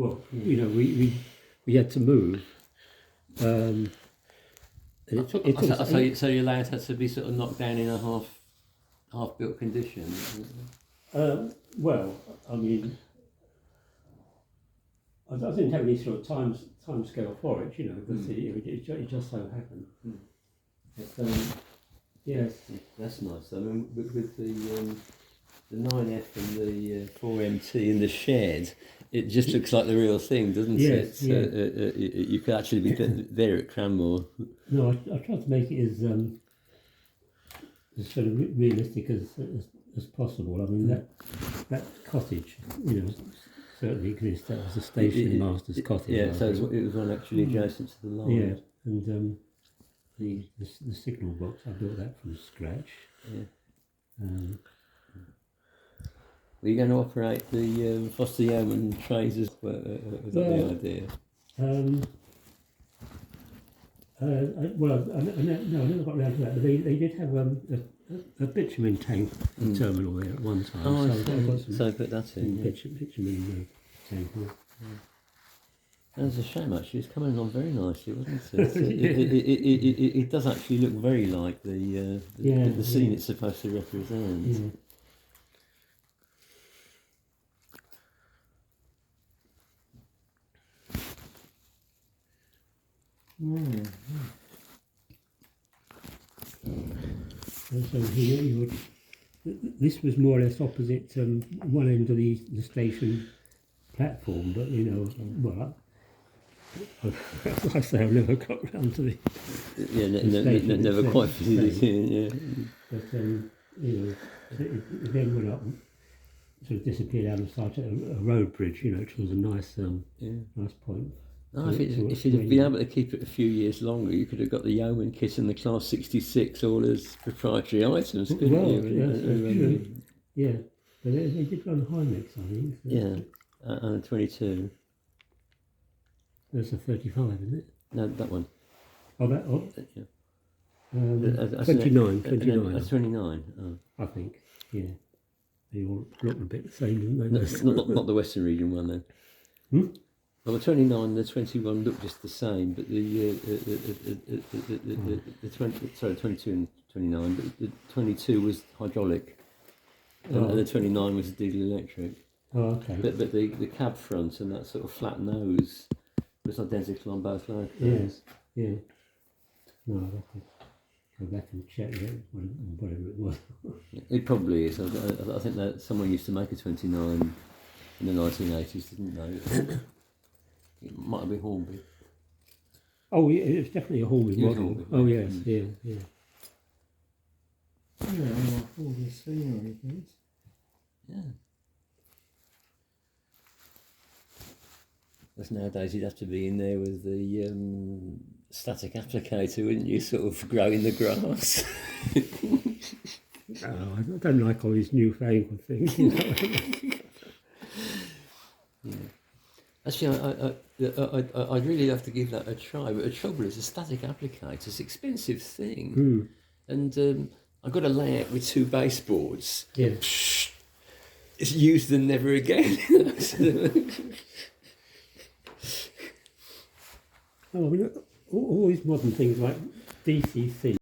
well, we had to move. And so your layout had to be sort of knocked down in a half-built condition. Well, I mean, I didn't have any sort of time scale for it, because it just so happened. But, yes, that's nice. I mean, with the 9F and the 4MT in the shed, it just looks like the real thing, doesn't it? Yeah. You could actually be there at Cranmore. No, I tried to make it as sort of realistic as possible. I mean, that cottage, certainly exists. That was a station master's cottage. Yeah, so it was one actually adjacent to the line. Yeah, and the signal box, I built that from scratch. Yeah. Were you going to operate the Foster Yeoman trays as well? Was that the idea? No, I never got around to that. But they did have a bitumen tank terminal there at one time. Oh, so I put that in. Bitumen tank. Yeah. That was a shame, actually. It's coming along very nicely, wasn't it? It does actually look very like the scene it's supposed to represent. Yeah. So here this was more or less opposite one end of the station platform, but well, like I say, I've never got round to the station never itself, quite fitted in. Yeah. But it then went up, sort of disappeared out of sight at a road bridge, which was a nice nice point. No, if you'd have been able to keep it a few years longer, you could have got the Yeoman kit and the Class 66 all as proprietary items, couldn't you? Yeah, but they did run Heinex, I think. So. Yeah, and a 22. That's a 35, isn't it? No, that one. Oh, that? Oh. Yeah. 29. A 29. Oh. I think, yeah. They all look a bit the same, don't they? Not the Western region one then. Well, the 29 and the 21 look just the same, but the 22 and 29, but the 22 was hydraulic, and the 29 was diesel electric. Oh, okay. But the cab front and that sort of flat nose was identical on both locos. Yes, yeah. No, I'd have to go back and check that, whatever it was. It probably is. I think that someone used to make a 29 in the 1980s, didn't they? It might have been Hornby. Oh, yeah, it's definitely a Hornby model. Hornby, oh, yes, yeah. Yeah, I like all the scenery things. Yeah. Because nowadays you'd have to be in there with the static applicator, wouldn't you? Sort of growing the grass. Oh, I don't like all these newfangled things. Yeah. Actually, I'd really love to give that a try, but the trouble is a static applicator is an expensive thing. And I've got a layout with 2 baseboards. Yeah. It's used and never again. Oh, I mean, all these modern things like DCC